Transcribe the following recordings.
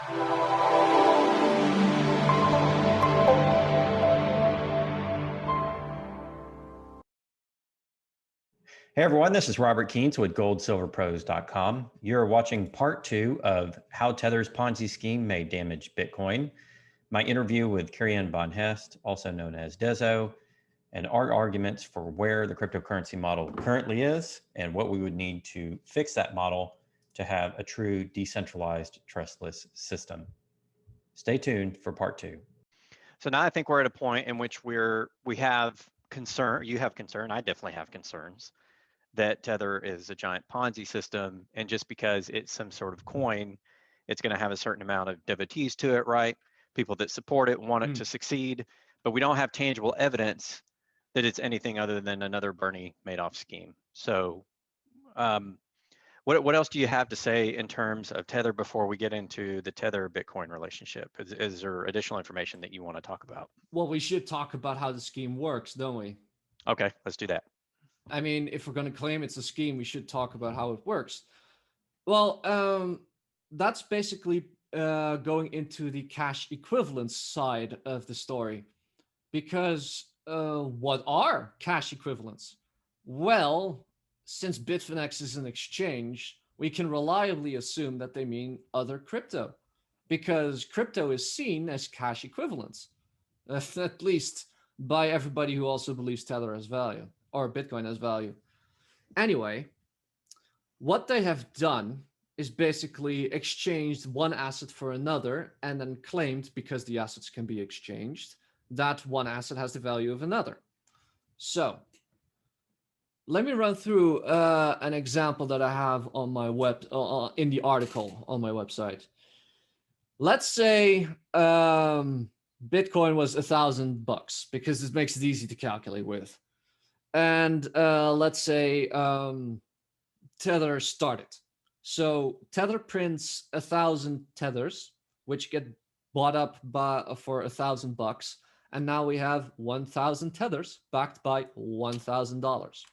Hey everyone, this is Robert Keens with goldsilverpros.com. You're watching part 2 of How Tether's Ponzi Scheme May Damage Bitcoin. My interview with Carrie-Anne Von Hest, also known as Dezo, and our arguments for where the cryptocurrency model currently is and what we would need to fix that model to have a true decentralized, trustless system. Stay tuned for part 2. So now I think we're at a point in which we have concern. You have concern. I definitely have concerns that Tether is a giant Ponzi system, and just because it's some sort of coin, it's going to have a certain amount of devotees to it, right? People that support it want it to succeed, but we don't have tangible evidence that it's anything other than another Bernie Madoff scheme. So what else do you have to say in terms of Tether before we get into the Tether Bitcoin relationship? Is there additional information that you want to talk about? Well, we should talk about how the scheme works, don't we? Okay, let's do that. I mean, if we're going to claim it's a scheme, we should talk about how it works. Well, that's basically going into the cash equivalence side of the story. Because what are cash equivalents? Well, since Bitfinex is an exchange, we can reliably assume that they mean other crypto, because crypto is seen as cash equivalents, at least by everybody who also believes Tether has value or Bitcoin has value. Anyway, what they have done is basically exchanged one asset for another and then claimed, because the assets can be exchanged, that one asset has the value of another. So let me run through an example that I have on my web, in the article on my website. Let's say Bitcoin was $1,000, because it makes it easy to calculate with. And let's say Tether started. So Tether prints 1,000 tethers, which get bought up for $1,000. And now we have 1,000 tethers backed by $1,000.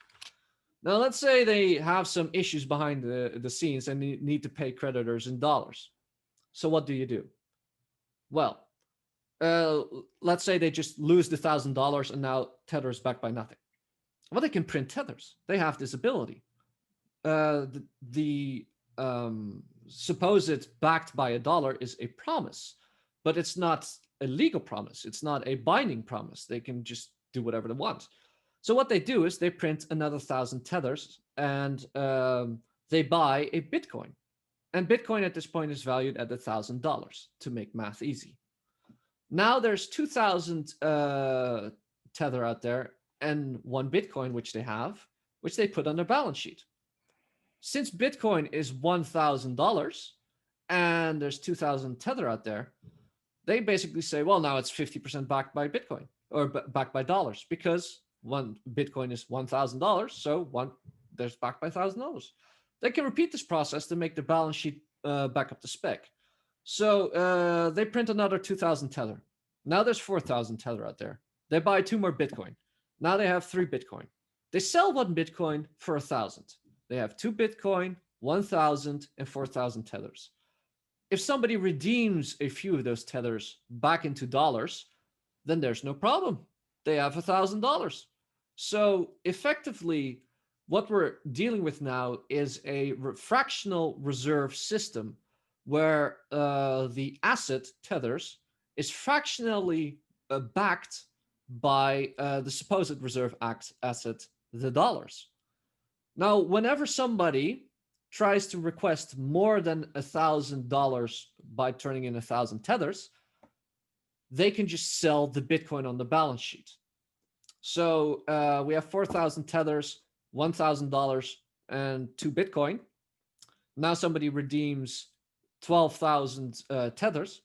Now, let's say they have some issues behind the scenes and need to pay creditors in dollars. So what do you do? Well, let's say they just lose the $1,000 and now Tether is backed by nothing. Well, they can print tethers. They have this ability. The supposed backed by $1 is a promise, but it's not a legal promise. It's not a binding promise. They can just do whatever they want. So what they do is they print another 1,000 tethers and they buy a Bitcoin. And Bitcoin at this point is valued at $1,000, to make math easy. Now there's 2,000 Tether out there and one Bitcoin, which they have, which they put on their balance sheet. Since Bitcoin is $1,000 and there's 2,000 Tether out there, they basically say, well, now it's 50% backed by Bitcoin, or backed by dollars, because one Bitcoin is $1,000, so there's backed by $1,000. They can repeat this process to make their balance sheet back up to spec. So they print another 2,000 Tether. Now there's 4,000 Tether out there. They buy 2 more Bitcoin. Now they have 3 Bitcoin. They sell 1 Bitcoin for 1,000. They have 2 Bitcoin, 1,000, and 4,000 tethers. If somebody redeems a few of those tethers back into dollars, then there's no problem. They have $1,000. So effectively, what we're dealing with now is a fractional reserve system where the asset tethers is fractionally backed by the supposed reserve asset, the dollars. Now, whenever somebody tries to request more than $1,000 by turning in 1,000 tethers, they can just sell the Bitcoin on the balance sheet. So we have 4,000 tethers, $1,000, and 2 Bitcoin. Now somebody redeems 12,000 tethers.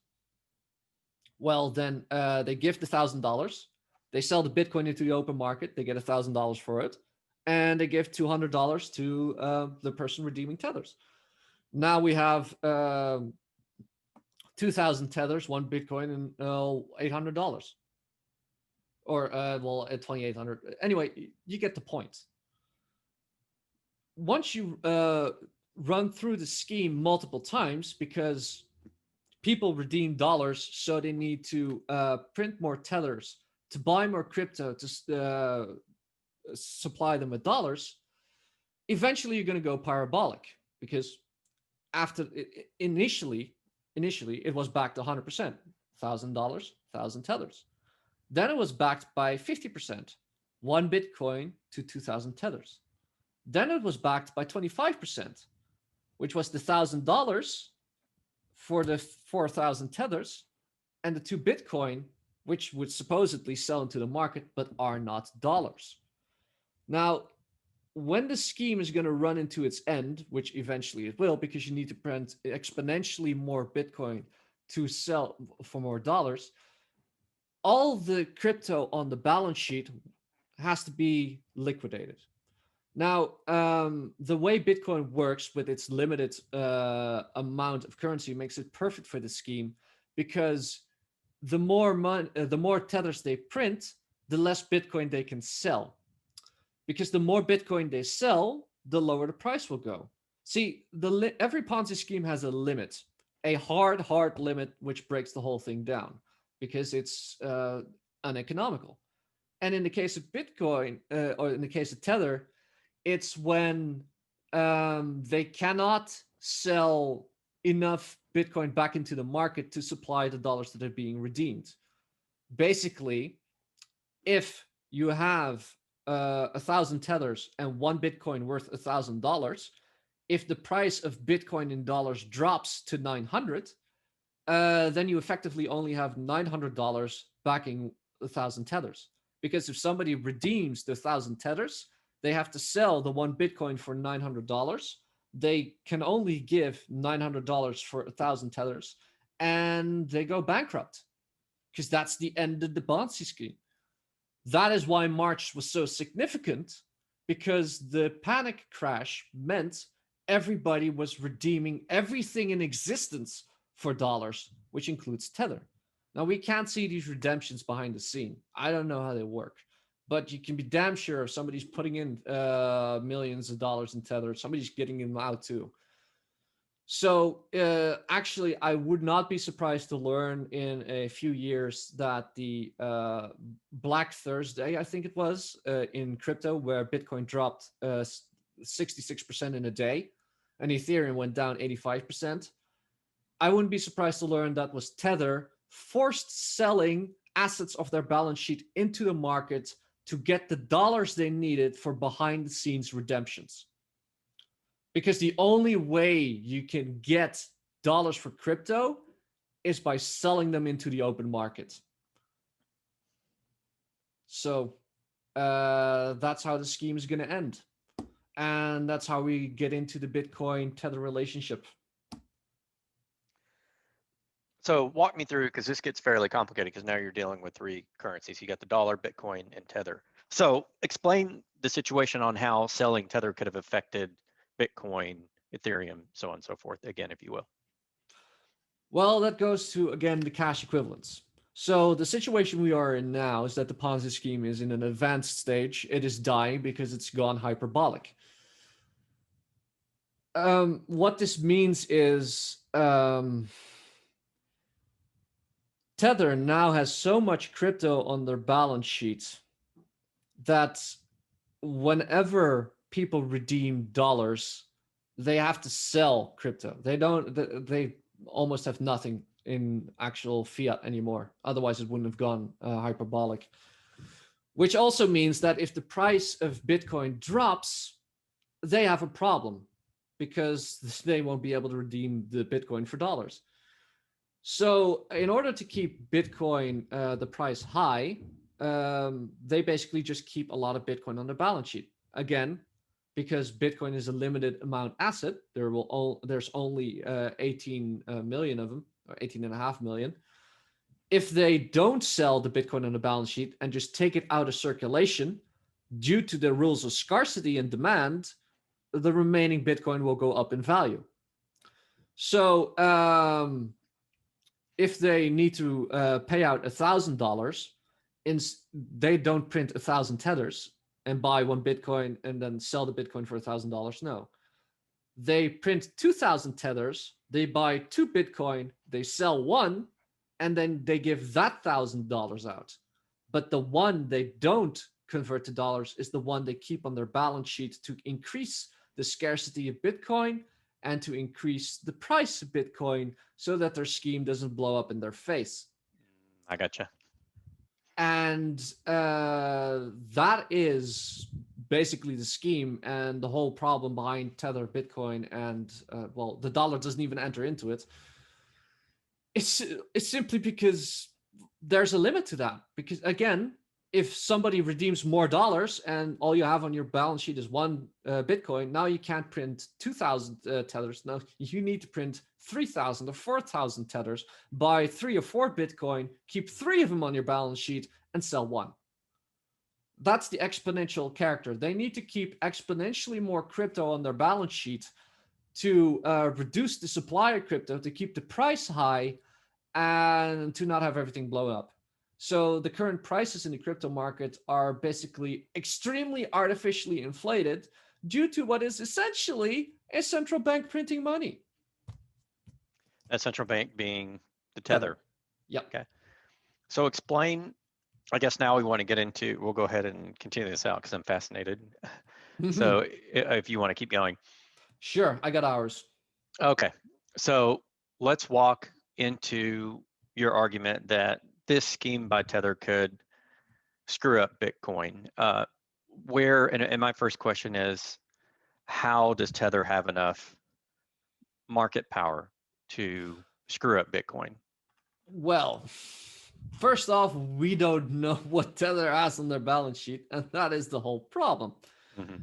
Well, then they give the $1,000. They sell the Bitcoin into the open market. They get $1,000 for it. And they give $200 to the person redeeming tethers. Now we have 2,000 tethers, 1 Bitcoin, and $800. Or, well, at 2,800. Anyway, you get the point. Once you run through the scheme multiple times, because people redeem dollars, so they need to print more tethers to buy more crypto to supply them with dollars. Eventually, you're going to go parabolic, because after initially it was backed 100%, $1,000, 1,000 tethers. Then it was backed by 50%, 1 Bitcoin to 2,000 tethers. Then it was backed by 25%, which was the $1,000 for the 4,000 tethers, and the 2 Bitcoin, which would supposedly sell into the market but are not dollars. Now, when the scheme is going to run into its end, which eventually it will, because you need to print exponentially more Bitcoin to sell for more dollars, all the crypto on the balance sheet has to be liquidated. Now, the way Bitcoin works with its limited amount of currency makes it perfect for the scheme, because the more tethers they print, the less Bitcoin they can sell. Because the more Bitcoin they sell, the lower the price will go. See, every Ponzi scheme has a limit, a hard limit, which breaks the whole thing down, because it's uneconomical. And in the case of Bitcoin, or in the case of Tether, it's when they cannot sell enough Bitcoin back into the market to supply the dollars that are being redeemed. Basically, if you have 1,000 tethers and 1 Bitcoin worth $1,000, if the price of Bitcoin in dollars drops to 900, then you effectively only have $900 backing 1,000 tethers. Because if somebody redeems the 1,000 tethers, they have to sell the 1 Bitcoin for $900. They can only give $900 for 1,000 tethers, and they go bankrupt, because that's the end of the Ponzi scheme. That is why March was so significant, because the panic crash meant everybody was redeeming everything in existence for dollars, which includes Tether. Now, we can't see these redemptions behind the scene. I don't know how they work, but you can be damn sure if somebody's putting in millions of dollars in Tether, somebody's getting them out too. So actually, I would not be surprised to learn in a few years that the Black Thursday, I think it was, in crypto, where Bitcoin dropped 66% in a day and Ethereum went down 85%. I wouldn't be surprised to learn that was Tether forced selling assets of their balance sheet into the market to get the dollars they needed for behind the scenes redemptions. Because the only way you can get dollars for crypto is by selling them into the open market. So that's how the scheme is going to end. And that's how we get into the Bitcoin Tether relationship. So walk me through, because this gets fairly complicated, because now you're dealing with 3 currencies. You got the dollar, Bitcoin, and Tether. So explain the situation on how selling Tether could have affected Bitcoin, Ethereum, so on and so forth, again, if you will. Well, that goes to, again, the cash equivalents. So the situation we are in now is that the Ponzi scheme is in an advanced stage. It is dying because it's gone hyperbolic. What this means is Tether now has so much crypto on their balance sheets that whenever people redeem dollars, they have to sell crypto. They almost have nothing in actual fiat anymore. Otherwise, it wouldn't have gone hyperbolic. Which also means that if the price of Bitcoin drops, they have a problem, because they won't be able to redeem the Bitcoin for dollars. So in order to keep Bitcoin, the price high, they basically just keep a lot of Bitcoin on their balance sheet. Again, because Bitcoin is a limited amount asset, there's only 18 million of them, or 18.5 million. If they don't sell the Bitcoin on the balance sheet and just take it out of circulation, due to the rules of scarcity and demand, the remaining Bitcoin will go up in value. So if they need to pay out $1,000, they don't print 1,000 tethers and buy 1 Bitcoin and then sell the Bitcoin for $1,000. No, they print 2,000 tethers They buy 2 Bitcoin, they sell one, and then they give that $1,000 out. But the one they don't convert to dollars is the one they keep on their balance sheet to increase the scarcity of Bitcoin and to increase the price of Bitcoin so that their scheme doesn't blow up in their face. I gotcha. And that is basically the scheme and the whole problem behind Tether, Bitcoin, and well, the dollar doesn't even enter into it. It's simply because there's a limit to that. Because again, if somebody redeems more dollars and all you have on your balance sheet is one Bitcoin, now you can't print 2,000 tethers. Now you need to print 3,000 or 4,000 tethers, buy 3 or 4 Bitcoin, keep 3 of them on your balance sheet, and sell one. That's the exponential character. They need to keep exponentially more crypto on their balance sheet to reduce the supply of crypto, to keep the price high, and to not have everything blow up. So the current prices in the crypto market are basically extremely artificially inflated due to what is essentially a central bank printing money. A central bank being the Tether. Yep. Okay. So explain, I guess now we want to get into, we'll go ahead and continue this out because I'm fascinated. So if you want to keep going. Sure, I got hours. Okay. So let's walk into your argument that this scheme by Tether could screw up Bitcoin. And my first question is, how does Tether have enough market power to screw up Bitcoin? Well, first off, we don't know what Tether has on their balance sheet, and that is the whole problem. Mm-hmm.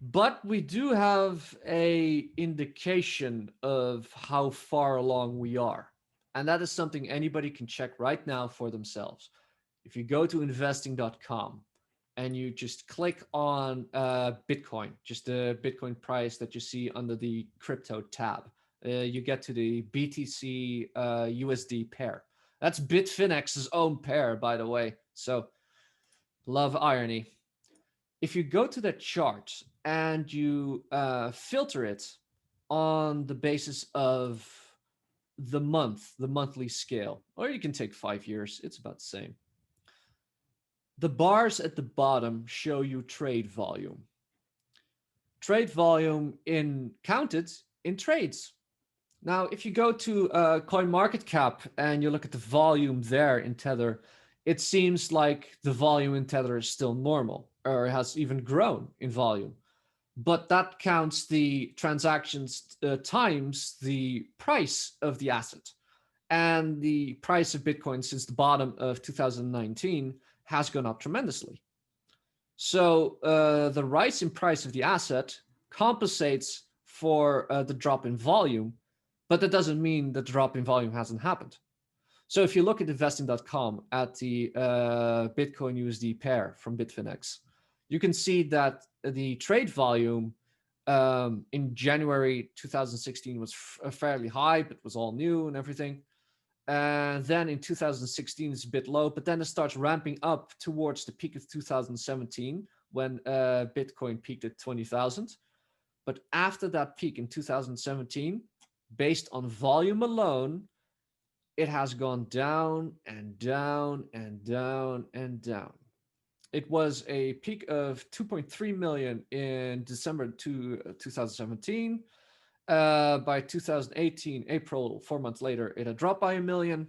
But we do have a indication of how far along we are. And that is something anybody can check right now for themselves. If you go to investing.com and you just click on Bitcoin, just the Bitcoin price that you see under the crypto tab, you get to the BTC USD pair. That's Bitfinex's own pair, by the way. So love irony. If you go to that chart and you filter it on the basis of the monthly scale, or you can take 5 years, it's about the same. The bars at the bottom show you trade volume. Trade volume counted in trades. Now, if you go to CoinMarketCap and you look at the volume there in Tether, it seems like the volume in Tether is still normal, or has even grown in volume. But that counts the transactions times the price of the asset. And the price of Bitcoin since the bottom of 2019 has gone up tremendously. So the rise in price of the asset compensates for the drop in volume, but that doesn't mean that the drop in volume hasn't happened. So if you look at investing.com at the Bitcoin USD pair from Bitfinex, you can see that the trade volume in January 2016 was fairly high, but was all new and everything. And then in 2016, it's a bit low, but then it starts ramping up towards the peak of 2017 when Bitcoin peaked at 20,000. But after that peak in 2017, based on volume alone, it has gone down and down and down and down. It was a peak of 2.3 million in December 2017. By 2018, April, 4 months later, it had dropped by 1 million.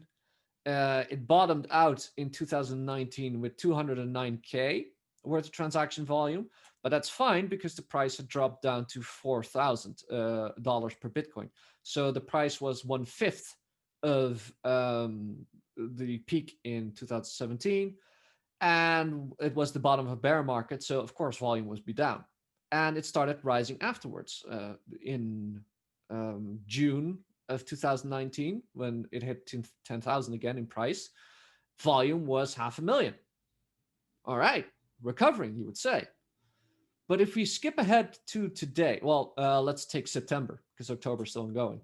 It bottomed out in 2019 with 209K worth of transaction volume, but that's fine because the price had dropped down to $4,000 per Bitcoin. So the price was 1/5 of the peak in 2017, and it was the bottom of a bear market. So of course, volume was be down. And it started rising afterwards in June of 2019, when it hit 10,000 again in price. Volume was 500,000. All right, recovering, you would say. But if we skip ahead to today, well, let's take September, because October is still ongoing.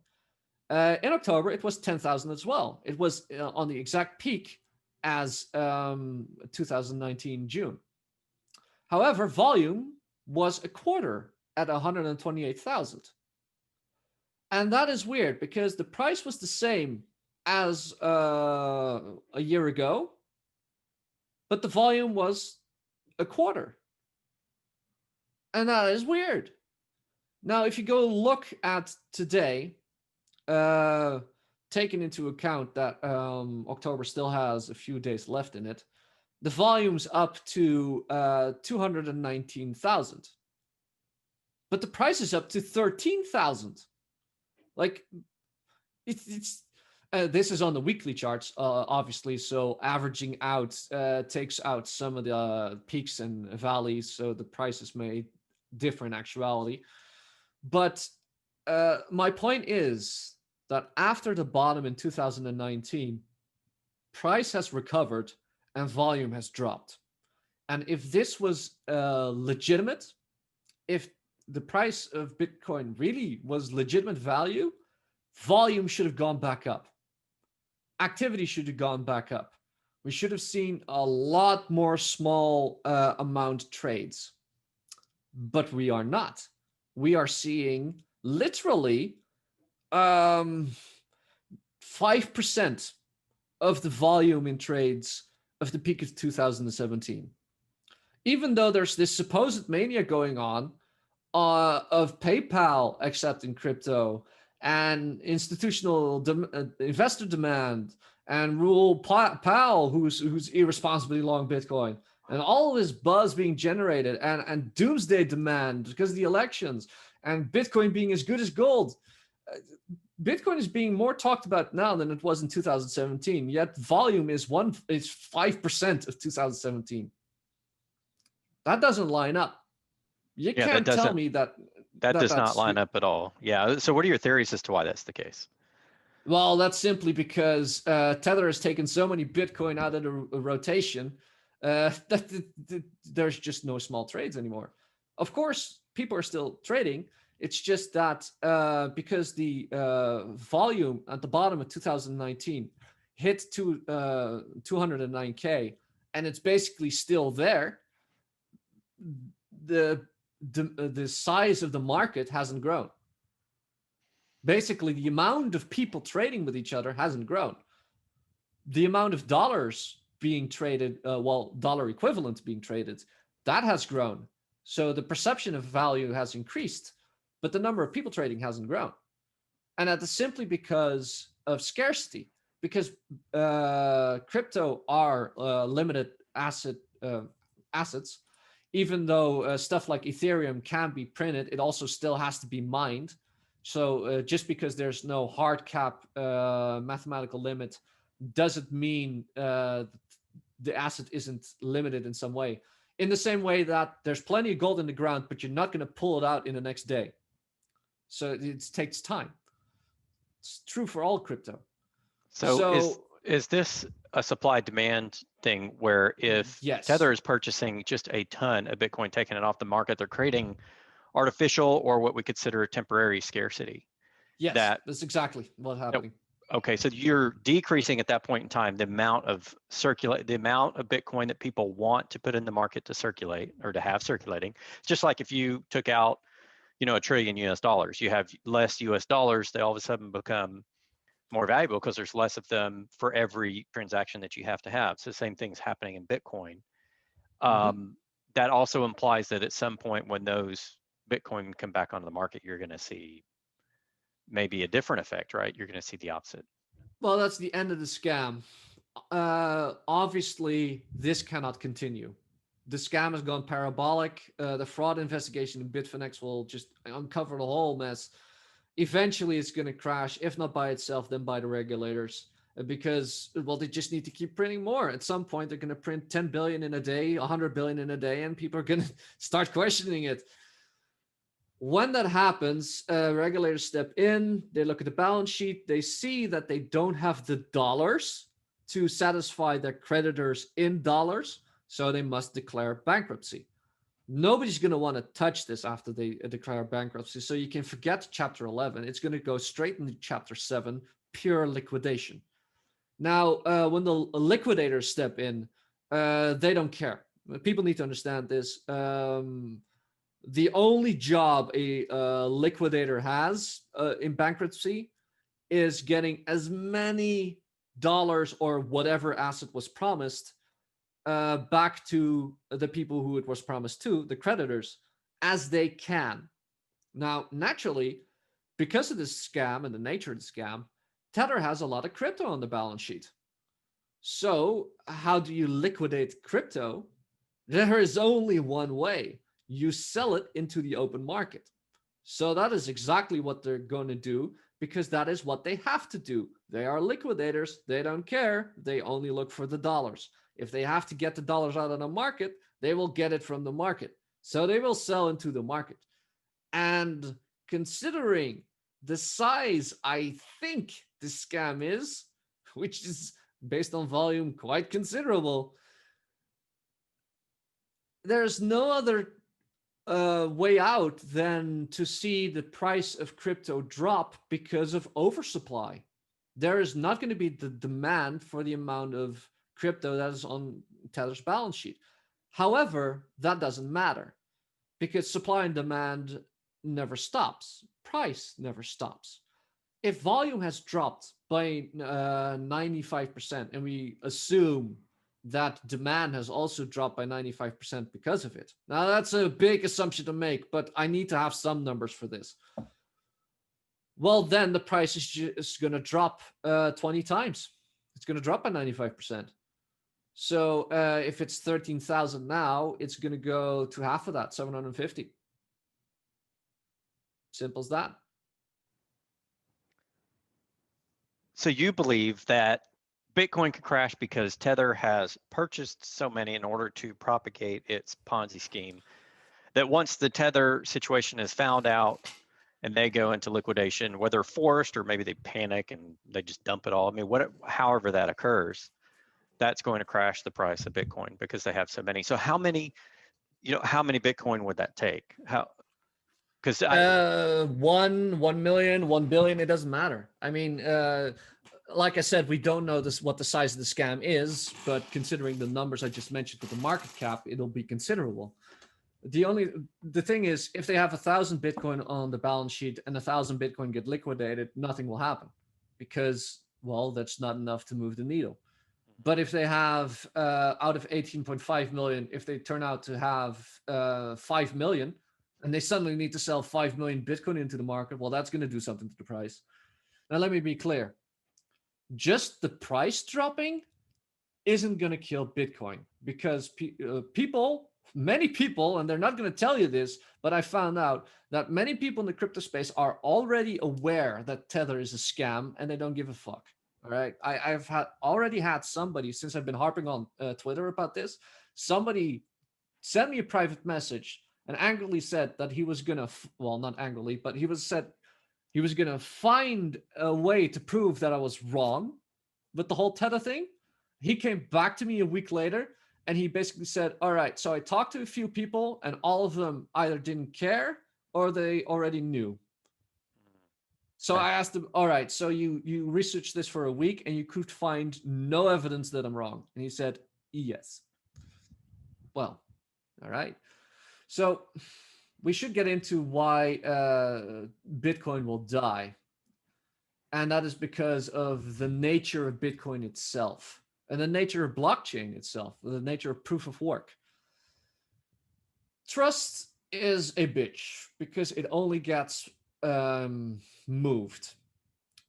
In October, it was 10,000 as well. It was on the exact peak as 2019 June. However, volume was a quarter at 128,000. And that is weird because the price was the same as a year ago, but the volume was a quarter. And that is weird. Now, if you go look at today, taking into account that October still has a few days left in it, the volume's up to 219,000. But the price is up to 13,000. Like, it's this is on the weekly charts, obviously. So averaging out takes out some of the peaks and valleys, so the prices may differ in actuality. But my point is that after the bottom in 2019, price has recovered and volume has dropped. And if this was legitimate, if the price of Bitcoin really was legitimate value, volume should have gone back up. Activity should have gone back up. We should have seen a lot more small amount trades. But we are not. We are seeing literally 5% of the volume in trades of the peak of 2017. Even though there's this supposed mania going on of PayPal accepting crypto and institutional investor demand and Raoul Pal, who's irresponsibly long Bitcoin, and all of this buzz being generated and doomsday demand because of the elections and Bitcoin being as good as gold. Bitcoin is being more talked about now than it was in 2017, yet volume is 5% of 2017. That doesn't line up. You can't tell me that does not line up at all. Yeah. So what are your theories as to why that's the case? Well, that's simply because Tether has taken so many Bitcoin out of the rotation that there's just no small trades anymore. Of course, people are still trading. It's just that because the volume at the bottom of 2019 hit to 209K, and it's basically still there, the size of the market hasn't grown. Basically, the amount of people trading with each other hasn't grown. The amount of dollars being traded, dollar equivalent being traded, that has grown. So the perception of value has increased, but the number of people trading hasn't grown. And that is simply because of scarcity, because crypto are limited assets. Even though stuff like Ethereum can be printed, it also still has to be mined. So just because there's no hard cap mathematical limit doesn't mean the asset isn't limited in some way. In the same way that there's plenty of gold in the ground, but you're not going to pull it out in the next day. So it takes time. It's true for all crypto. So is this a supply-demand thing where if yes. Tether is purchasing just a ton of Bitcoin, taking it off the market, they're creating artificial or what we consider a temporary scarcity? Yes, that's exactly what's happening. Okay, so you're decreasing at that point in time the amount of Bitcoin that people want to put in the market to circulate or to have circulating. Just like if you took out, $1 trillion US dollars, you have less US dollars, they all of a sudden become more valuable because there's less of them for every transaction that you have to have. So the same thing's happening in Bitcoin. That also implies that at some point when those Bitcoin come back onto the market, you're going to see maybe a different effect, right? You're going to see the opposite. Well, that's the end of the scam. Obviously, this cannot continue. The scam has gone parabolic. The fraud investigation in Bitfinex will just uncover the whole mess. Eventually, it's going to crash, if not by itself, then by the regulators. Because, they just need to keep printing more. At some point, they're going to print 10 billion in a day, 100 billion in a day, and people are going to start questioning it. When that happens, regulators step in, they look at the balance sheet, they see that they don't have the dollars to satisfy their creditors in dollars, so they must declare bankruptcy. Nobody's going to want to touch this after they declare bankruptcy, so you can forget Chapter 11. It's going to go straight into Chapter 7, pure liquidation. Now, when the liquidators step in, they don't care. People need to understand this. The only job a liquidator has in bankruptcy is getting as many dollars or whatever asset was promised back to the people who it was promised to, the creditors, as they can. Now, naturally, because of this scam and the nature of the scam, Tether has a lot of crypto on the balance sheet. So, how do you liquidate crypto? There is only one way. You sell it into the open market. So that is exactly what they're going to do, because that is what they have to do. They are liquidators. They don't care. They only look for the dollars. If they have to get the dollars out of the market, they will get it from the market. So they will sell into the market. And considering the size I think this scam is, which is based on volume quite considerable, there's no other way out than to see the price of crypto drop because of oversupply. There is not going to be the demand for the amount of crypto that is on Tether's balance sheet. However, that doesn't matter because supply and demand never stops. Price never stops. If volume has dropped by 95%, and we assume that demand has also dropped by 95% because of it. Now, that's a big assumption to make, but I need to have some numbers for this. Well, then the price is just going to drop 20 times. It's going to drop by 95%. So if it's 13,000 now, it's going to go to half of that, 750. Simple as that. So you believe that Bitcoin could crash because Tether has purchased so many in order to propagate its Ponzi scheme, that once the Tether situation is found out and they go into liquidation, whether forced or maybe they panic and they just dump it all. I mean, however that occurs, that's going to crash the price of Bitcoin because they have so many. So how many Bitcoin would that take? Because 1 million, 1 billion, it doesn't matter. I mean, like I said, we don't know what the size of the scam is, but considering the numbers I just mentioned with the market cap, it'll be considerable. The thing is, if they have 1,000 Bitcoin on the balance sheet and 1,000 Bitcoin get liquidated, nothing will happen because, well, that's not enough to move the needle. But if they have out of 18.5 million, if they turn out to have 5 million, and they suddenly need to sell 5 million Bitcoin into the market, well, that's going to do something to the price. Now, let me be clear. Just the price dropping isn't going to kill Bitcoin because many people, and they're not going to tell you this, but I found out that many people in the crypto space are already aware that Tether is a scam and they don't give a fuck. All right. I've already had somebody, since I've been harping on Twitter about this, somebody sent me a private message and angrily said that he was going to, well, not angrily, but he was going to find a way to prove that I was wrong with the whole Tether thing. He came back to me a week later and he basically said, all right, so I talked to a few people and all of them either didn't care or they already knew. So I asked him, all right, so you researched this for a week and you could find no evidence that I'm wrong. And he said, yes. Well, all right. So we should get into why Bitcoin will die. And that is because of the nature of Bitcoin itself and the nature of blockchain itself, the nature of proof of work. Trust is a bitch because it only gets moved.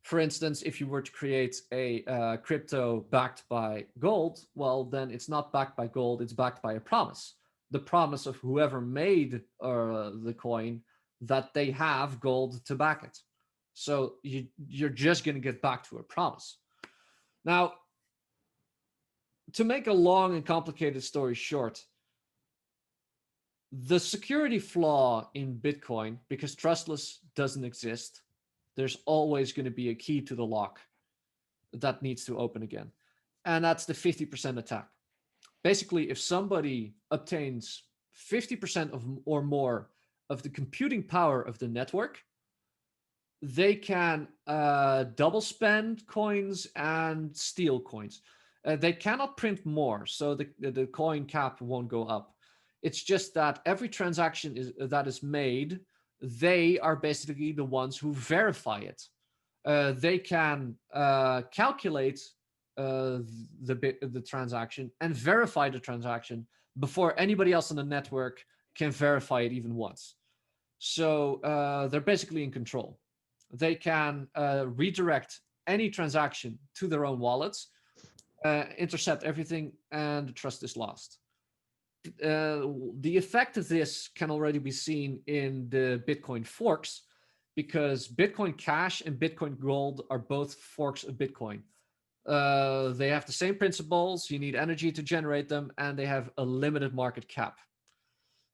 For instance, if you were to create a crypto backed by gold, well, then it's not backed by gold, it's backed by a promise. The promise of whoever made the coin that they have gold to back it. So you're just going to get back to a promise. Now, to make a long and complicated story short, the security flaw in Bitcoin, because trustless doesn't exist, there's always going to be a key to the lock that needs to open again. And that's the 50% attack. Basically, if somebody obtains 50% of or more of the computing power of the network, they can double spend coins and steal coins. They cannot print more, so the coin cap won't go up. It's just that every transaction that is made, they are basically the ones who verify it. They can calculate the transaction and verify the transaction before anybody else on the network can verify it even once. So they're basically in control. They can redirect any transaction to their own wallets, intercept everything, and the trust is lost. The effect of this can already be seen in the Bitcoin forks, because Bitcoin Cash and Bitcoin Gold are both forks of Bitcoin. They have the same principles. You need energy to generate them, and they have a limited market cap,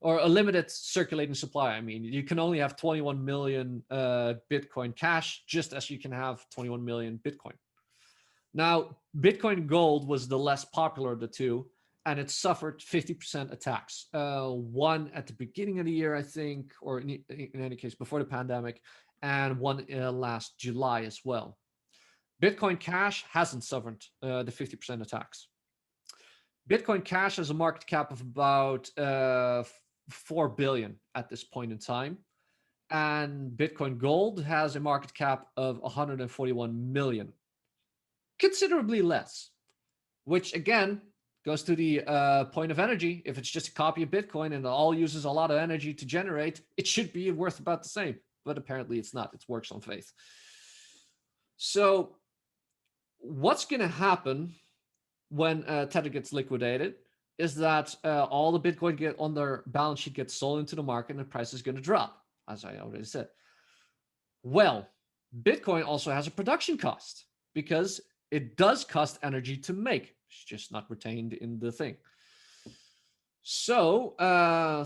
or a limited circulating supply. I mean, you can only have 21 million Bitcoin Cash, just as you can have 21 million Bitcoin. Now, Bitcoin Gold was the less popular of the two, and it suffered 50% attacks. One at the beginning of the year, I think, or in any case, before the pandemic, and one last July as well. Bitcoin Cash hasn't suffered the 50% attacks. Bitcoin Cash has a market cap of about 4 billion at this point in time. And Bitcoin Gold has a market cap of 141 million. Considerably less, which again goes to the point of energy. If it's just a copy of Bitcoin and it all uses a lot of energy to generate, it should be worth about the same. But apparently it's not. It works on faith. So what's going to happen when Tether gets liquidated is that all the Bitcoin get on their balance sheet gets sold into the market, and the price is going to drop, as I already said. Well, Bitcoin also has a production cost, because it does cost energy to make. It's just not retained in the thing. So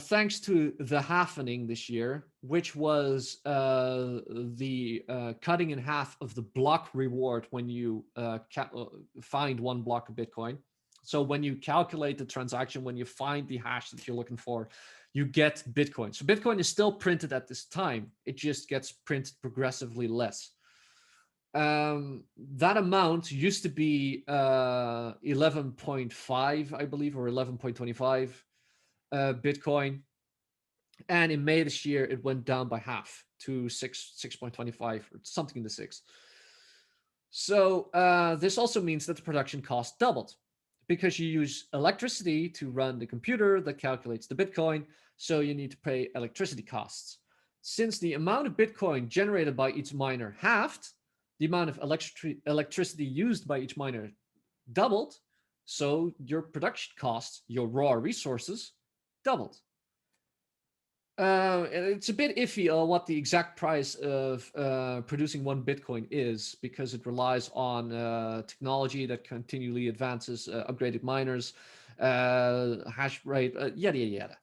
thanks to the halvening this year, which was the cutting in half of the block reward when you find one block of Bitcoin. So when you calculate the transaction, when you find the hash that you're looking for, you get Bitcoin. So Bitcoin is still printed at this time. It just gets printed progressively less. That amount used to be 11.5, I believe, or 11.25 Bitcoin. And in May this year, it went down by half to 6.25 or something in the six. So this also means that the production cost doubled, because you use electricity to run the computer that calculates the Bitcoin. So you need to pay electricity costs. Since the amount of Bitcoin generated by each miner halved, the amount of electricity used by each miner doubled, so your production costs, your raw resources, doubled. It's a bit iffy on what the exact price of producing one Bitcoin is, because it relies on technology that continually advances, upgraded miners, hash rate, yada, yada, yada.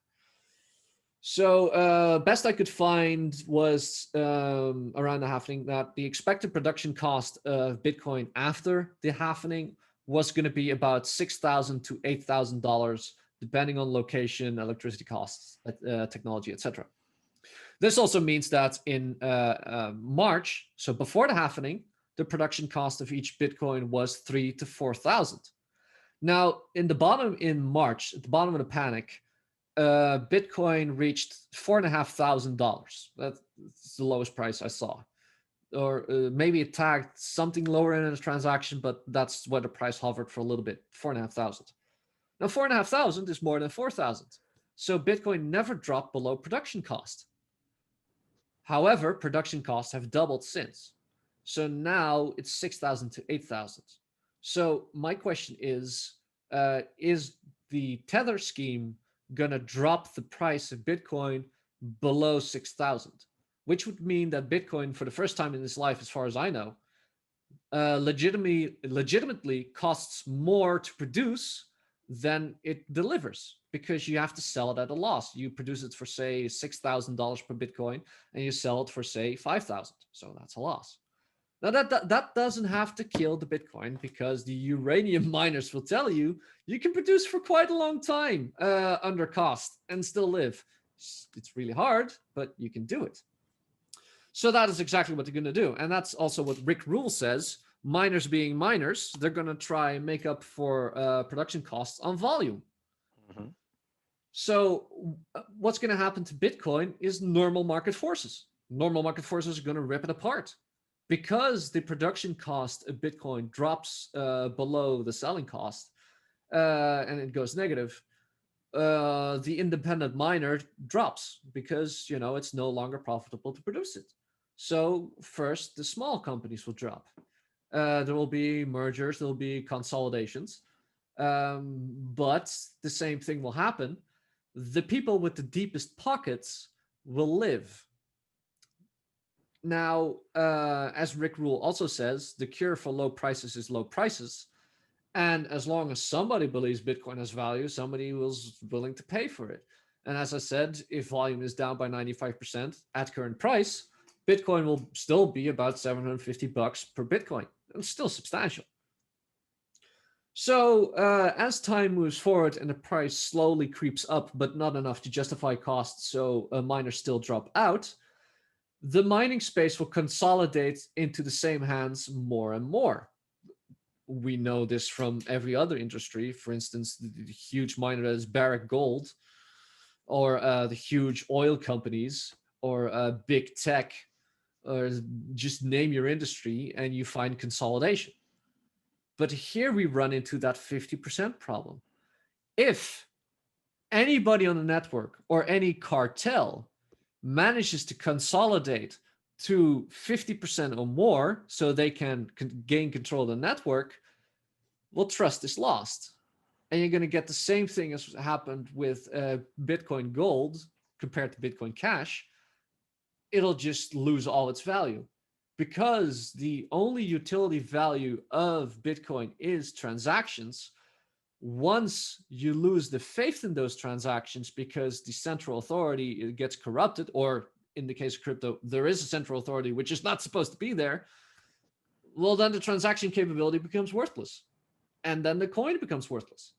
So best I could find was around the halvening that the expected production cost of Bitcoin after the halvening was going to be about $6,000 to $8,000, depending on location, electricity costs, technology, etc. This also means that in March, so before the halvening, the production cost of each Bitcoin was $3,000 to $4,000. Now, in March, at the bottom of the panic, Bitcoin reached $4,500. That's the lowest price I saw. Or maybe it tagged something lower in a transaction, but that's where the price hovered for a little bit, 4,500. Now, 4,500 is more than 4,000. So Bitcoin never dropped below production cost. However, production costs have doubled since. So now it's 6,000 to 8,000. So my question is the Tether scheme going to drop the price of Bitcoin below 6,000, which would mean that Bitcoin, for the first time in its life, as far as I know, legitimately costs more to produce than it delivers, because you have to sell it at a loss. You produce it for, say, $6,000 per Bitcoin, and you sell it for, say, 5,000. So that's a loss. Now, that doesn't have to kill the Bitcoin, because the uranium miners will tell you you can produce for quite a long time under cost and still live. It's really hard, but you can do it. So that is exactly what they're going to do. And that's also what Rick Rule says. Miners being miners, they're going to try and make up for production costs on volume. Mm-hmm. So what's going to happen to Bitcoin is normal market forces. Normal market forces are going to rip it apart because the production cost of Bitcoin drops below the selling cost and it goes negative. The independent miner drops because it's no longer profitable to produce it. So first, the small companies will drop. There will be mergers, there will be consolidations, but the same thing will happen. The people with the deepest pockets will live. Now, as Rick Rule also says, the cure for low prices is low prices. And as long as somebody believes Bitcoin has value, somebody was willing to pay for it. And as I said, if volume is down by 95% at current price, Bitcoin will still be about $750 per Bitcoin. It's still substantial. So as time moves forward and the price slowly creeps up, but not enough to justify costs, so miners still drop out, the mining space will consolidate into the same hands more and more. We know this from every other industry. For instance, the huge miner that is Barrick Gold, or the huge oil companies, or big tech, or just name your industry and you find consolidation. But here we run into that 50% problem. If anybody on the network or any cartel manages to consolidate to 50% or more so they can gain control of the network, well, trust is lost. And you're going to get the same thing as happened with Bitcoin Gold compared to Bitcoin Cash. It'll just lose all its value because the only utility value of Bitcoin is transactions. Once you lose the faith in those transactions because the central authority gets corrupted, or in the case of crypto, there is a central authority which is not supposed to be there, well, then the transaction capability becomes worthless. And then the coin becomes worthless.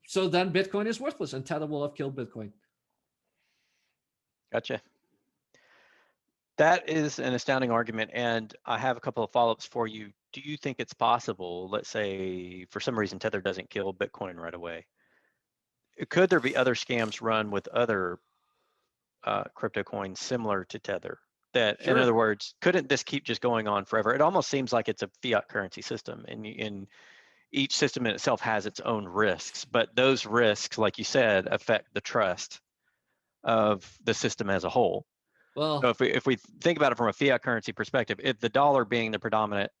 So then Bitcoin is worthless and Tether will have killed Bitcoin. Gotcha. That is an astounding argument, and I have a couple of follow-ups for you. Do you think it's possible, let's say for some reason Tether doesn't kill Bitcoin right away, could there be other scams run with other crypto coins similar to Tether? That, Sure. in other words, couldn't this keep just going on forever? It almost seems like it's a fiat currency system, and each system in itself has its own risks, but those risks, like you said, affect the trust of the system as a whole. Well, So if we think about it from a fiat currency perspective, if the dollar being the predominant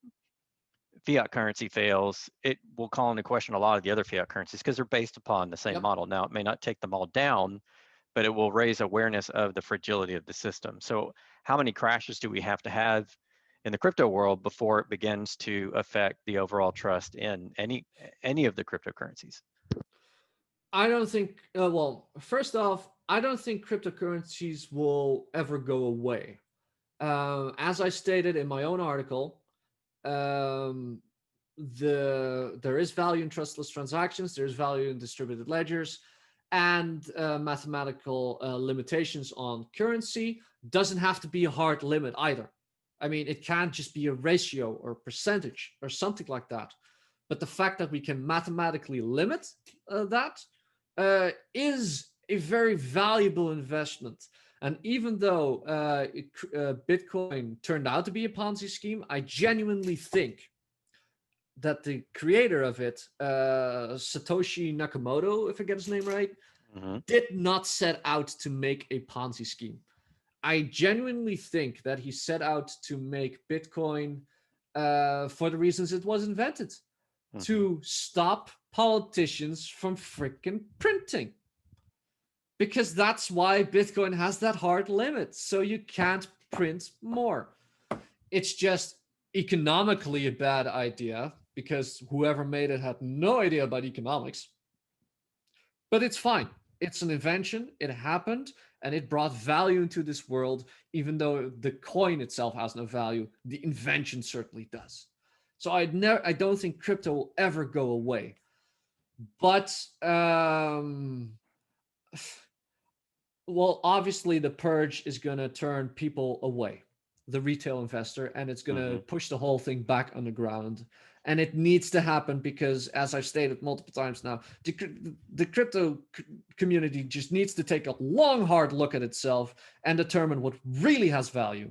fiat currency fails, it will call into question a lot of the other fiat currencies because they're based upon the same model. Now, it may not take them all down, but it will raise awareness of the fragility of the system. So how many crashes do we have to have in the crypto world before it begins to affect the overall trust in any of the cryptocurrencies? I don't think, well, first off, I don't think cryptocurrencies will ever go away. As I stated in my own article, there is value in trustless transactions, there's value in distributed ledgers, and mathematical limitations on currency. Doesn't have to be a hard limit either. I mean, it can't just be a ratio or percentage or something like that. But the fact that we can mathematically limit that is a very valuable investment. And even though Bitcoin turned out to be a Ponzi scheme, I genuinely think that the creator of it, Satoshi Nakamoto, if I get his name right, did not set out to make a Ponzi scheme. I genuinely think that he set out to make Bitcoin for the reasons it was invented, to stop politicians from freaking printing. Because that's why Bitcoin has that hard limit. So you can't print more. It's just economically a bad idea because whoever made it had no idea about economics. But it's fine. It's an invention. It happened and it brought value into this world, even though the coin itself has no value. The invention certainly does. So I don't think crypto will ever go away. But well, obviously the purge is going to turn people away, the retail investor, and it's going to push the whole thing back underground. And it needs to happen because, as I've stated multiple times now, the crypto community just needs to take a long, hard look at itself and determine what really has value,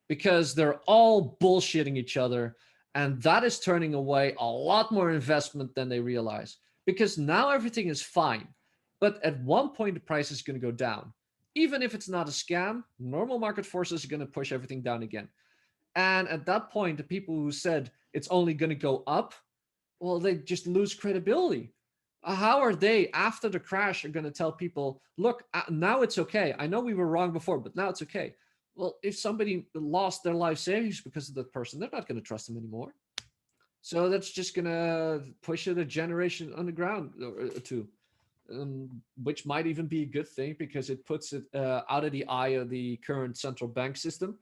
because they're all bullshitting each other. And that is turning away a lot more investment than they realize, because now everything is fine. But at one point, the price is going to go down. Even if it's not a scam, normal market forces are going to push everything down again. And at that point, the people who said it's only going to go up, well, they just lose credibility. How are they, after the crash, are going to tell people, look, now it's okay. I know we were wrong before, but now it's okay. Well, if somebody lost their life savings because of that person, they're not going to trust them anymore. So that's just going to push it a generation underground or two, which might even be a good thing because it puts it out of the eye of the current central bank system.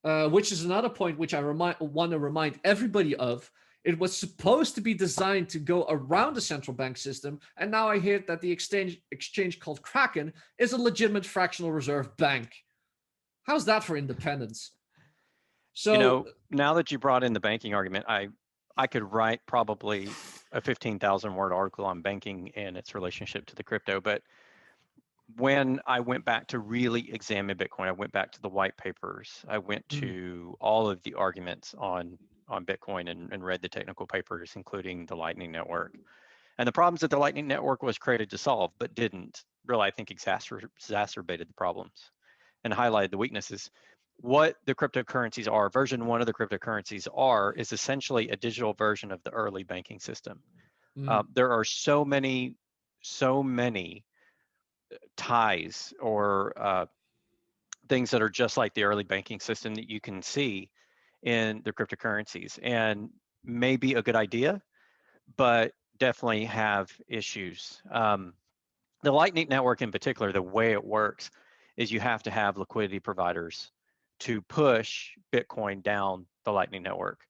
Which is another point which I want to remind everybody of. It was supposed to be designed to go around the central bank system, and now I hear that the exchange called Kraken is a legitimate fractional reserve bank. How's that for independence? So, now that you brought in the banking argument, I could write probably a 15,000 word article on banking and its relationship to the crypto, but when I went back to really examine Bitcoin, I went back to the white papers. I went to all of the arguments on Bitcoin and read the technical papers, including the Lightning Network. And the problems that the Lightning Network was created to solve, but didn't really, I think, exacerbated the problems and highlighted the weaknesses. What the cryptocurrencies are, version 1 of the cryptocurrencies is essentially a digital version of the early banking system. There are so many ties or things that are just like the early banking system that you can see in the cryptocurrencies, and may be a good idea, but definitely have issues. The Lightning Network in particular, the way it works is you have to have liquidity providers to push Bitcoin down the Lightning Network.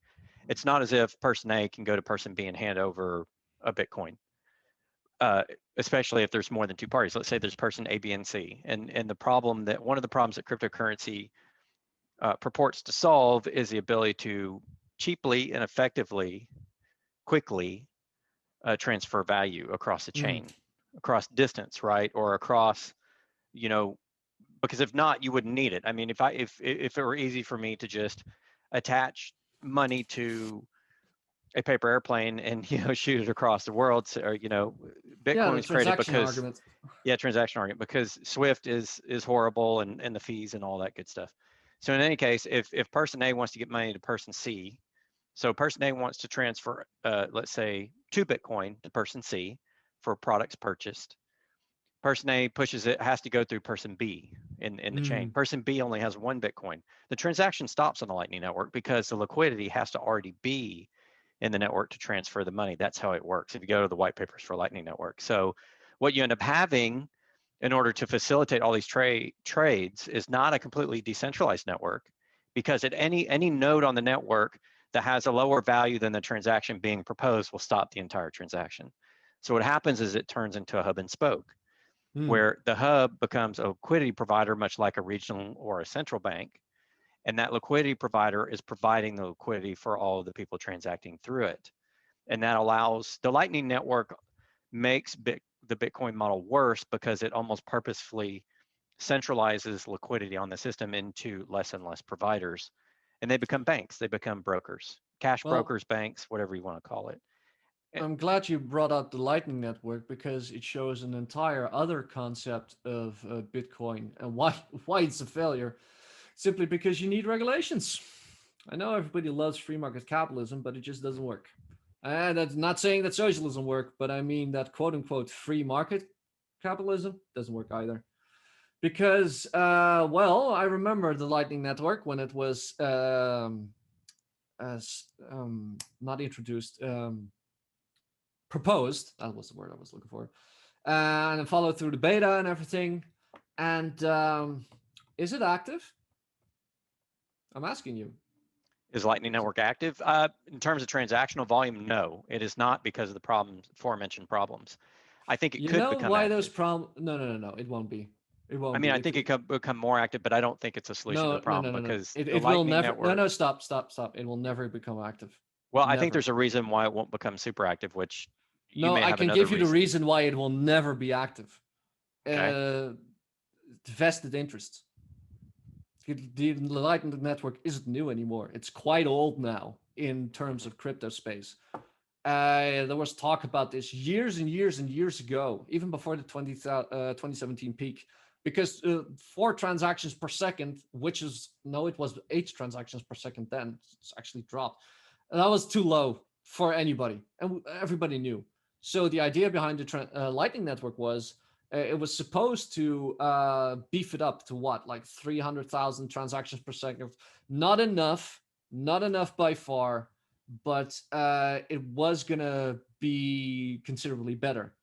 It's not as if person A can go to person B and hand over a Bitcoin. Especially if there's more than two parties. Let's say there's person A, B, and C. And one of the problems that cryptocurrency purports to solve is the ability to cheaply and effectively, quickly transfer value across the chain, across distance, right? Or across, because if not, you wouldn't need it. I mean, if it were easy for me to just attach money to a paper airplane and shoot it across the world, or Bitcoin was created because transaction argument, because Swift is horrible and the fees and all that good stuff. So in any case, if person A wants to get money to person C, so person A wants to transfer let's say 2 Bitcoin to person C for products purchased, person A pushes it, has to go through person B in the chain. Person B only has 1 Bitcoin. The transaction stops on the Lightning Network because the liquidity has to already be in the network to transfer the money. That's how it works if you go to the white papers for Lightning Network. So what you end up having in order to facilitate all these trades is not a completely decentralized network, because at any node on the network that has a lower value than the transaction being proposed will stop the entire transaction. So what happens is it turns into a hub and spoke, where the hub becomes a liquidity provider, much like a regional or a central bank. And that liquidity provider is providing the liquidity for all of the people transacting through it. And that allows the Lightning Network makes the Bitcoin model worse because it almost purposefully centralizes liquidity on the system into less and less providers. And they become banks, they become brokers, cash brokers, banks, whatever you want to call it. I'm glad you brought up the Lightning Network, because it shows an entire other concept of Bitcoin and why it's a failure. Simply because you need regulations. I know everybody loves free market capitalism, but it just doesn't work. And that's not saying that socialism works, but I mean that quote unquote free market capitalism doesn't work either. Because, I remember the Lightning Network when it was not introduced, proposed. That was the word I was looking for. And followed through the beta and everything. And is it active? I'm asking you. Is Lightning Network active? In terms of transactional volume, no, it is not, because of the aforementioned problems. I think it could become why active. those problems? No, it won't be. It won't. I mean, I think it could become more active, but I don't think it's a solution to the problem, because it will never. Network... No, stop. It will never become active. Well, I think Never. there's a reason why it won't become super active, which you No, may I have can another give you the reason. reason why it will never be active. Okay. Vested interests. The Lightning Network isn't new anymore. It's quite old now in terms Mhm. of crypto space. There was talk about this years and years and years ago, even before the 2017 peak, because 4 transactions per second, which is, no, it was 8 transactions per second then, it's actually dropped. And that was too low for anybody, and everybody knew. So the idea behind the Lightning Network was it was supposed to beef it up to what, like 300,000 transactions per second. Not enough, not enough by far, but it was gonna be considerably better.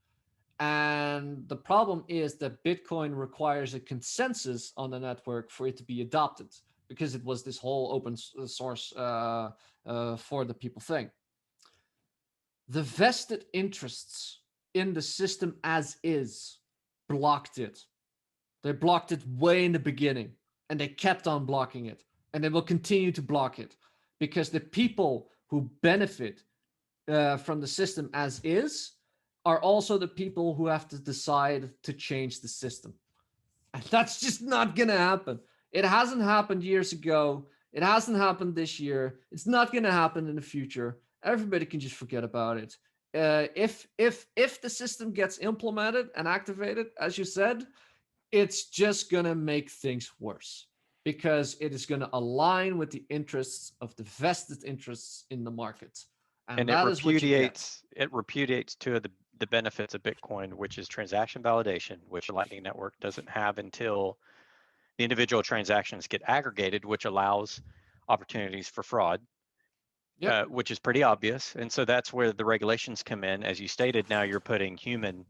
And the problem is that Bitcoin requires a consensus on the network for it to be adopted, because it was this whole open source for the people thing. The vested interests in the system as is blocked it. They blocked it way in the beginning, and they kept on blocking it, and they will continue to block it, because the people who benefit from the system as is are also the people who have to decide to change the system. And that's just not going to happen. It hasn't happened years ago. It hasn't happened this year. It's not going to happen in the future. Everybody can just forget about it. If the system gets implemented and activated, as you said, it's just going to make things worse, because it is going to align with the interests of the vested interests in the market. And And it that is what you get. repudiates two of the benefits of Bitcoin, which is transaction validation, which the Lightning Network doesn't have until the individual transactions get aggregated, which allows opportunities for fraud, Yep. which is pretty obvious. And so that's where the regulations come in. As you stated, now you're putting human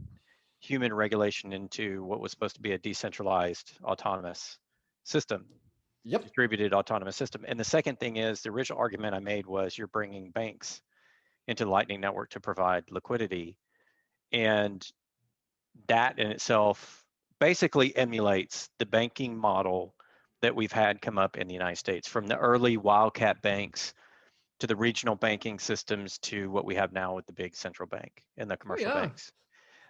regulation into what was supposed to be a decentralized autonomous system, Yep. distributed autonomous system. And the second thing is, the original argument I made was you're bringing banks into the Lightning Network to provide liquidity. And that in itself basically emulates the banking model that we've had come up in the United States, from the early wildcat banks to the regional banking systems to what we have now with the big central bank and the Oh commercial yeah. banks.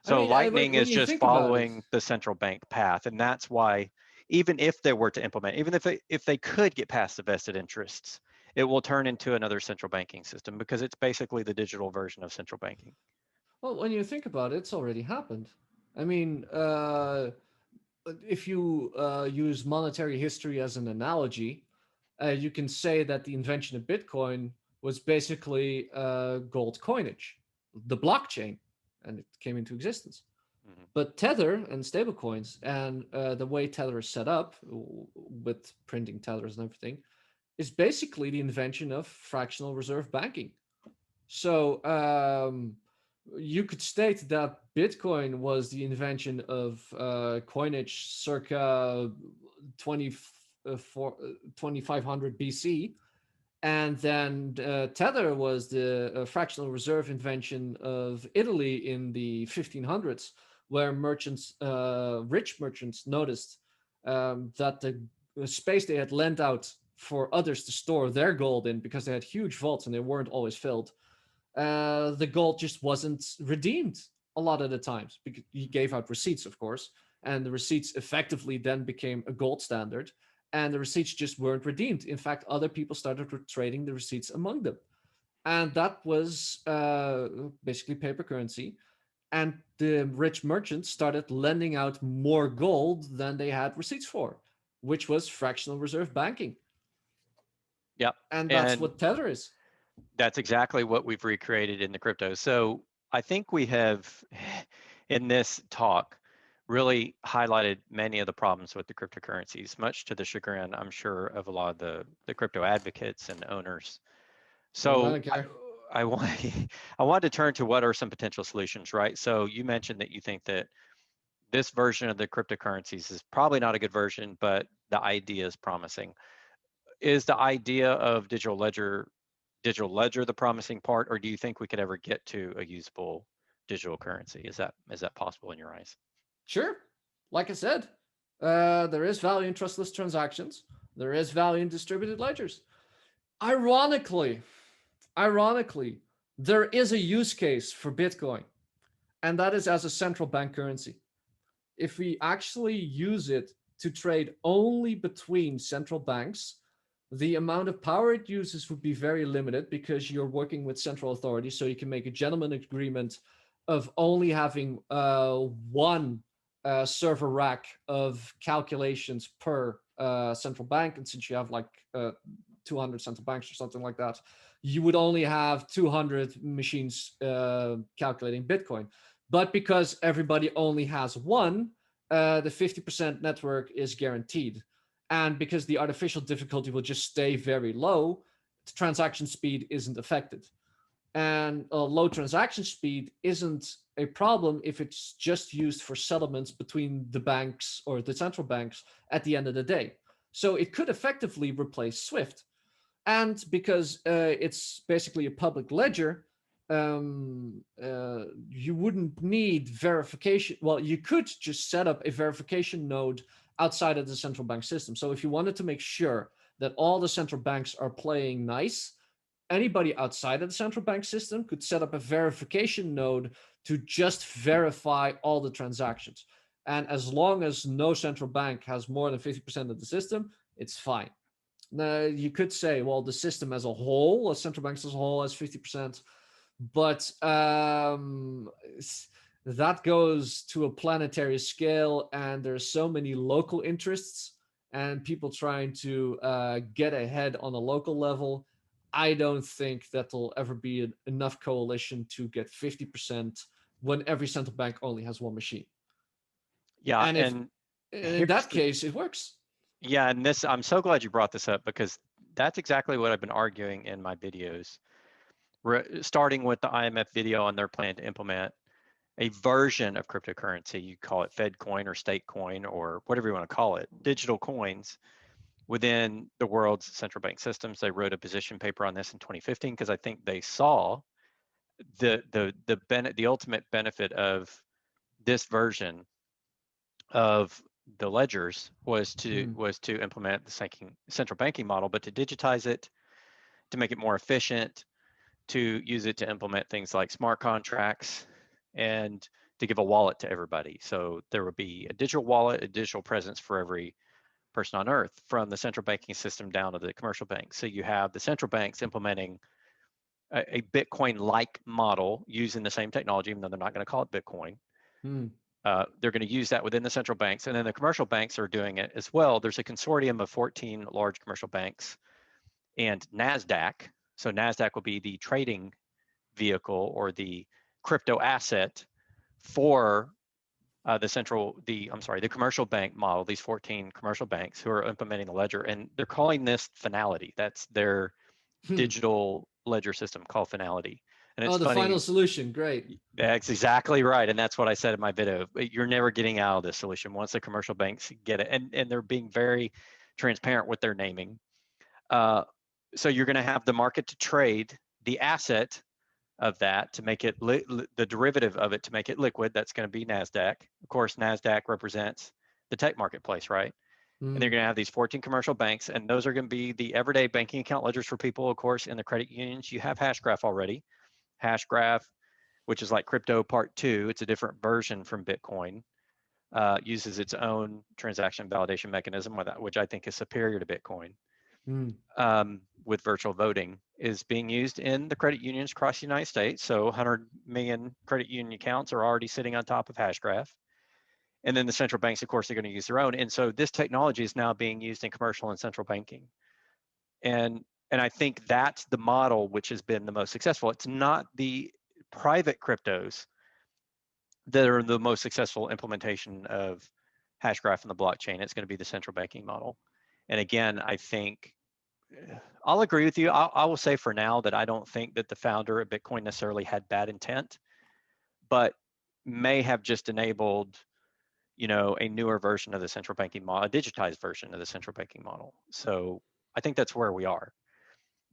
I So mean, Lightning when is you just think about it, following the central bank path. And that's why, even if they were to implement, even if they could get past the vested interests, it will turn into another central banking system, because it's basically the digital version of central banking. well, when you think about it, it's already happened. I mean, if you use monetary history as an analogy, you can say that the invention of Bitcoin was basically gold coinage, the blockchain, and it came into existence. Mhm. But Tether and stablecoins and the way Tether is set up with printing tethers and everything is basically the invention of fractional reserve banking. So you could state that Bitcoin was the invention of coinage circa 2500 BC. And then Tether was the fractional reserve invention of Italy in the 1500s, where merchants, rich merchants, noticed that the space they had lent out for others to store their gold in, because they had huge vaults and they weren't always filled, the gold just wasn't redeemed a lot of the times, because he gave out receipts, of course, and the receipts effectively then became a gold standard, and the receipts just weren't redeemed. In fact, other people started trading the receipts among them, and that was basically paper currency. And the rich merchants started lending out more gold than they had receipts for, which was fractional reserve banking. Yep. And that's And what Tether is. that's exactly what we've recreated in the crypto. So I think we have, in this talk, really highlighted many of the problems with the cryptocurrencies, much to the chagrin, I'm sure, of a lot of the crypto advocates and owners. Well, I So don't care. I want I want to turn to what are some potential solutions, right? So you mentioned that you think that this version of the cryptocurrencies is probably not a good version, but the idea is promising. Is the idea of digital ledger the promising part, or do you think we could ever get to a usable digital currency? Is that possible in your eyes? Sure. Like I said, there is value in trustless transactions. There is value in distributed ledgers. Ironically, ironically, there is a use case for Bitcoin, and that is as a central bank currency. If we actually use it to trade only between central banks, the amount of power it uses would be very limited because you're working with central authorities. So you can make a gentleman agreement of only having one server rack of calculations per central bank. And since you have like 200 central banks or something like that, you would only have 200 machines calculating Bitcoin. But because everybody only has one, the 50% network is guaranteed. And because the artificial difficulty will just stay very low, the transaction speed isn't affected. And a low transaction speed isn't a problem if it's just used for settlements between the banks or the central banks at the end of the day. So it could effectively replace Swift. And because it's basically a public ledger, you wouldn't need verification. Well, you could just set up a verification node outside of the central bank system. So if you wanted to make sure that all the central banks are playing nice, anybody outside of the central bank system could set up a verification node to just verify all the transactions. And as long as no central bank has more than 50% of the system, it's fine. Now, you could say, well, the system as a whole, central banks as a whole, has 50%, but that goes to a planetary scale, and there's so many local interests and people trying to get ahead on a local level. I don't think that there'll ever be enough coalition to get 50% when every central bank only has one machine. Yeah, And if and in that case, it works. Yeah, and this, I'm so glad you brought this up because that's exactly what I've been arguing in my videos. Starting with the IMF video on their plan to implement a version of cryptocurrency, you call it Fed coin or state coin or whatever you want to call it, digital coins within the world's central bank systems. They wrote a position paper on this in 2015 because I think they saw the ultimate benefit of this version of the ledgers was to implement the central banking model, but to digitize it, to make it more efficient, to use it to implement things like smart contracts, and to give a wallet to everybody. So there would be a digital wallet, a digital presence for every person on earth, from the central banking system down to the commercial banks. So you have the central banks implementing a Bitcoin-like model using the same technology, even though they're not going to call it Bitcoin. They're going to use that within the central banks, and then the commercial banks are doing it as well. There's a consortium of 14 large commercial banks and NASDAQ. So NASDAQ will be the trading vehicle or the crypto asset for the commercial bank model, these 14 commercial banks who are implementing the ledger, and they're calling this Finality. That's their digital ledger system called Finality. And it's the funny, final solution. Great. That's exactly right. And that's what I said in my video. You're never getting out of this solution once the commercial banks get it. And they're being very transparent with their naming. So you're going to have the market to trade the asset of that to make it the derivative of it to make it liquid. That's going to be NASDAQ. Of course, NASDAQ represents the tech marketplace, right? And they're going to have these 14 commercial banks, and those are going to be the everyday banking account ledgers for people. Of course, in the credit unions, you have Hashgraph already. Hashgraph, which is like crypto part 2, it's a different version from Bitcoin, uses its own transaction validation mechanism, which I think is superior to Bitcoin. With virtual voting, is being used in the credit unions across the United States. So 100 million credit union accounts are already sitting on top of Hashgraph. And then the central banks, of course, are going to use their own. And so this technology is now being used in commercial and central banking. And I think that's the model which has been the most successful. It's not the private cryptos that are the most successful implementation of Hashgraph in the blockchain. It's going to be the central banking model. And again, I think I'll agree with you. I will say for now that I don't think that the founder of Bitcoin necessarily had bad intent, but may have just enabled, a newer version of the central banking model, a digitized version of the central banking model. So I think that's where we are.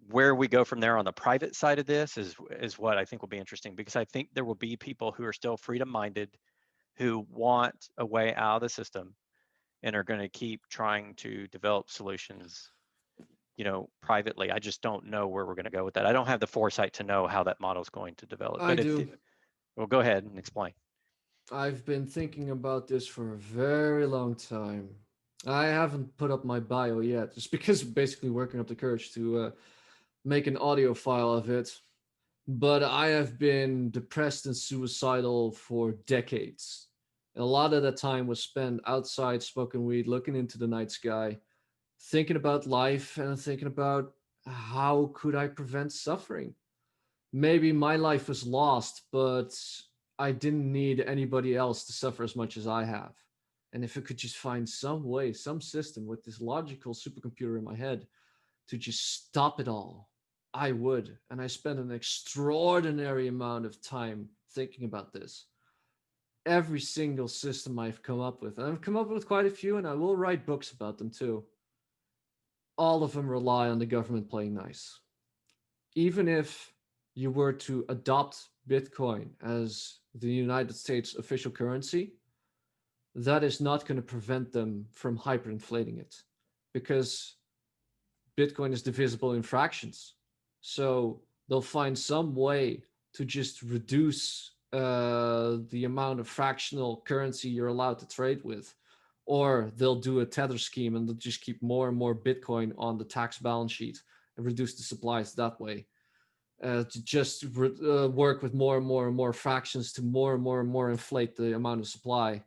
Where we go from there on the private side of this is what I think will be interesting, because I think there will be people who are still freedom-minded, who want a way out of the system and are going to keep trying to develop solutions privately. I just don't know where we're going to go with that. I don't have the foresight to know how that model is going to develop. I But do. well, go ahead and explain. I've been thinking about this for a very long time. I haven't put up my bio yet, just because basically working up the courage to make an audio file of it. But I have been depressed and suicidal for decades. And a lot of that time was spent outside smoking weed, looking into the night sky, thinking about life and thinking about how could I prevent suffering. Maybe my life was lost, but I didn't need anybody else to suffer as much as I have. And if I could just find some way, some system with this logical supercomputer in my head to just stop it all, I would. And I spent an extraordinary amount of time thinking about this. Every single system I've come up with, and I've come up with quite a few, and I will write books about them too. All of them rely on the government playing nice. Even if you were to adopt Bitcoin as the United States official currency, that is not going to prevent them from hyperinflating it, because Bitcoin is divisible in fractions. So they'll find some way to just reduce the amount of fractional currency you're allowed to trade with. Or they'll do a tether scheme and they'll just keep more and more Bitcoin on the tax balance sheet and reduce the supplies that way. To just work with more and more and more fractions to more and more and more inflate the amount of supply.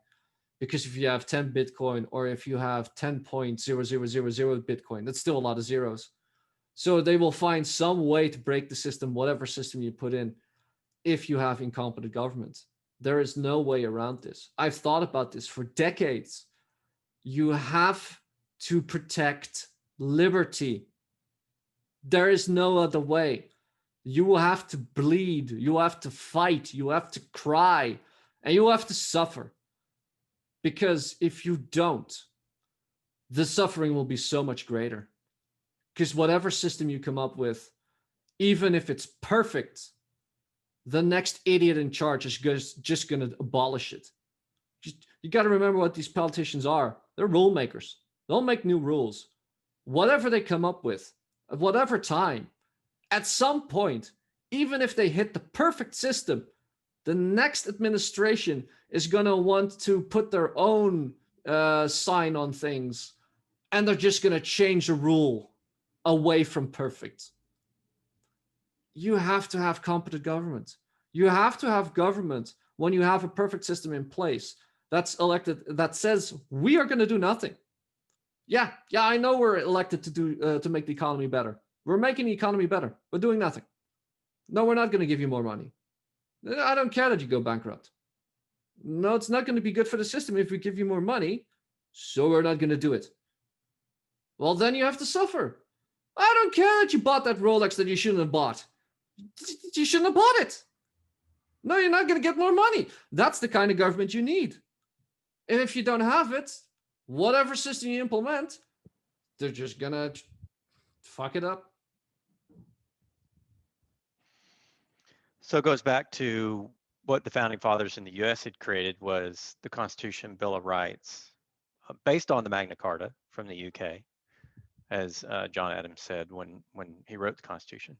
Because if you have 10 Bitcoin or if you have 10.0000 Bitcoin, that's still a lot of zeros. So they will find some way to break the system, whatever system you put in, if you have incompetent government. There is no way around this. I've thought about this for decades. You have to protect liberty. There is no other way. You will have to bleed. You have to fight. You have to cry. And you have to suffer. Because if you don't, the suffering will be so much greater. Because whatever system you come up with, even if it's perfect, the next idiot in charge is just going to abolish it. You got to remember what these politicians are. They're rule makers. They'll make new rules. Whatever they come up with, at whatever time, at some point, even if they hit the perfect system, the next administration is going to want to put their own sign on things, and they're just going to change the rule away from perfect. You have to have competent government. You have to have government when you have a perfect system in place that's elected, that says we are going to do nothing. Yeah, I know we're elected to make the economy better. We're making the economy better. We're doing nothing. No, we're not going to give you more money. I don't care that you go bankrupt. No, it's not going to be good for the system if we give you more money, so we're not going to do it. Well, then you have to suffer. I don't care that you bought that Rolex that you shouldn't have bought. You shouldn't have bought it. No, you're not going to get more money. That's the kind of government you need. And if you don't have it, whatever system you implement, they're just going to fuck it up. So it goes back to what the founding fathers in the U.S. had created was the Constitution, Bill of Rights, based on the Magna Carta from the UK, as John Adams said when he wrote the Constitution.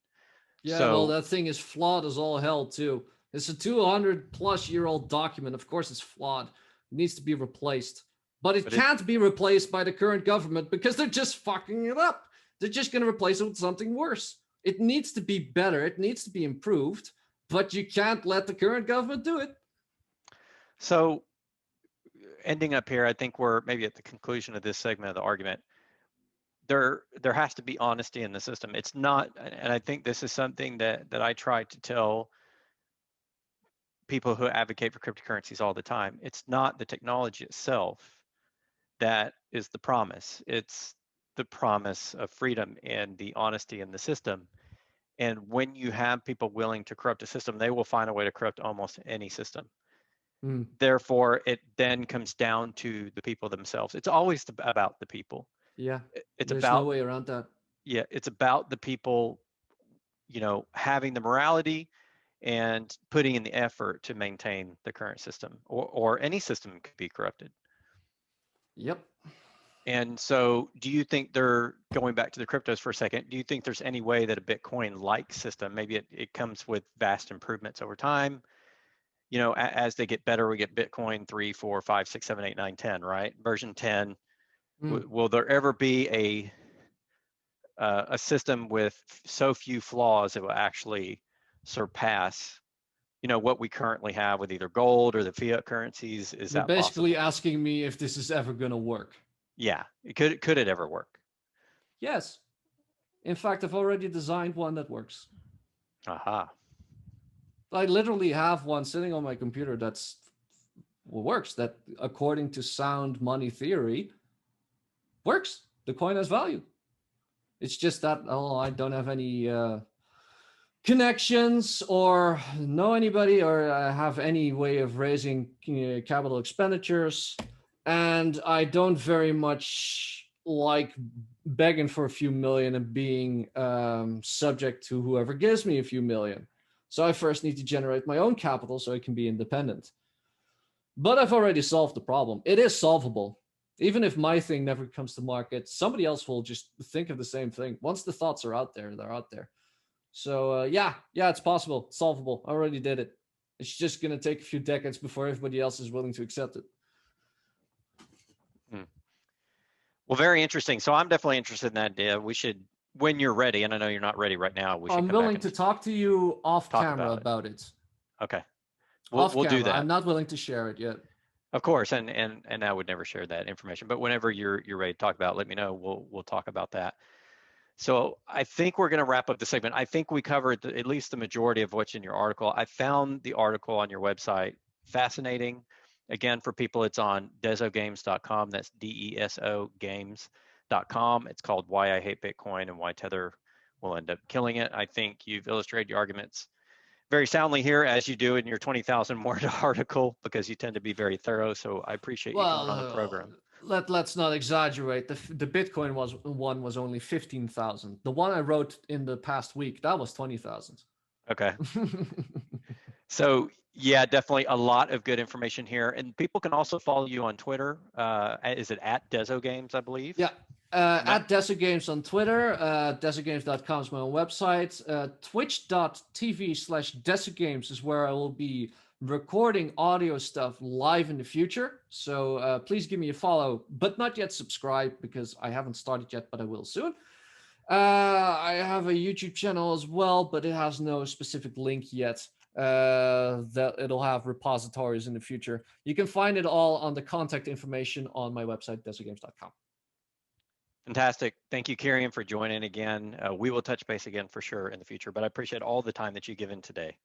Yeah, so, well, that thing is flawed as all hell, too. It's a 200-plus-year-old document. Of course, it's flawed. It needs to be replaced. But it can't be replaced by the current government because they're just fucking it up. They're just going to replace it with something worse. It needs to be better. It needs to be improved. But you can't let the current government do it. So, ending up here, I think we're maybe at the conclusion of this segment of the argument. There has to be honesty in the system. It's not, and I think this is something that I try to tell people who advocate for cryptocurrencies all the time. It's not the technology itself that is the promise. It's the promise of freedom and the honesty in the system. And when you have people willing to corrupt a system, they will find a way to corrupt almost any system. Therefore, it then comes down to the people themselves. It's always about the people. Yeah, it's there's about no way around that. Yeah, it's about the people, having the morality and putting in the effort to maintain the current system, or any system could be corrupted. Yep. And so do you think going back to the cryptos for a second, do you think there's any way that a Bitcoin-like system, maybe it comes with vast improvements over time, as they get better, we get Bitcoin 3, 4, 5, 6, 7, 8, 9, 10, right? Version 10, will there ever be a system with so few flaws that will actually surpass, what we currently have with either gold or the fiat currencies? Is You're that basically possible? asking me if this is ever going to work. Yeah. Could it ever work? Yes. In fact, I've already designed one that works. Aha. I literally have one sitting on my computer that's works, that according to sound money theory works. The coin has value. It's just that I don't have any connections or know anybody or have any way of raising capital expenditures, and I don't very much like begging for a few million and being subject to whoever gives me a few million. So I first need to generate my own capital so I can be independent. But I've already solved the problem. It is solvable. Even if my thing never comes to market, somebody else will just think of the same thing. Once the thoughts are out there, they're out there. So yeah, it's possible, it's solvable. I already did it. It's just going to take a few decades before everybody else is willing to accept it. Well, very interesting. So I'm definitely interested in that idea. We should, when you're ready, and I know you're not ready right now, we should I'm come willing back to and talk to you off talk camera about it. about it. Okay. Off We'll do camera. that. I'm not willing to share it yet. Of course, and I would never share that information. But whenever you're ready to talk about it, let me know. We'll talk about that. So I think we're going to wrap up the segment. I think we covered at least the majority of what's in your article. I found the article on your website fascinating. Again, for people, it's on desogames.com. That's DESO games.com. It's called Why I Hate Bitcoin and Why Tether Will End Up Killing It. I think you've illustrated your arguments very soundly here, as you do in your 20,000 word article, because you tend to be very thorough. So I appreciate you coming on the program. Let's not exaggerate. The Bitcoin one was only 15,000. The one I wrote in the past week, that was 20,000. Okay. So yeah, definitely a lot of good information here. And people can also follow you on Twitter. Is it at Deso Games, I believe? Yeah. At Deso Games on Twitter. Desogames.com is my own website. Twitch.tv/DesoGames is where I will be recording audio stuff live in the future. So please give me a follow, but not yet subscribe because I haven't started yet, but I will soon. I have a YouTube channel as well, but it has no specific link yet. That it'll have repositories in the future. You can find it all on the contact information on my website, desogames.com. Fantastic. Thank you, Kieran, for joining again. We will touch base again for sure in the future, but I appreciate all the time that you've given today.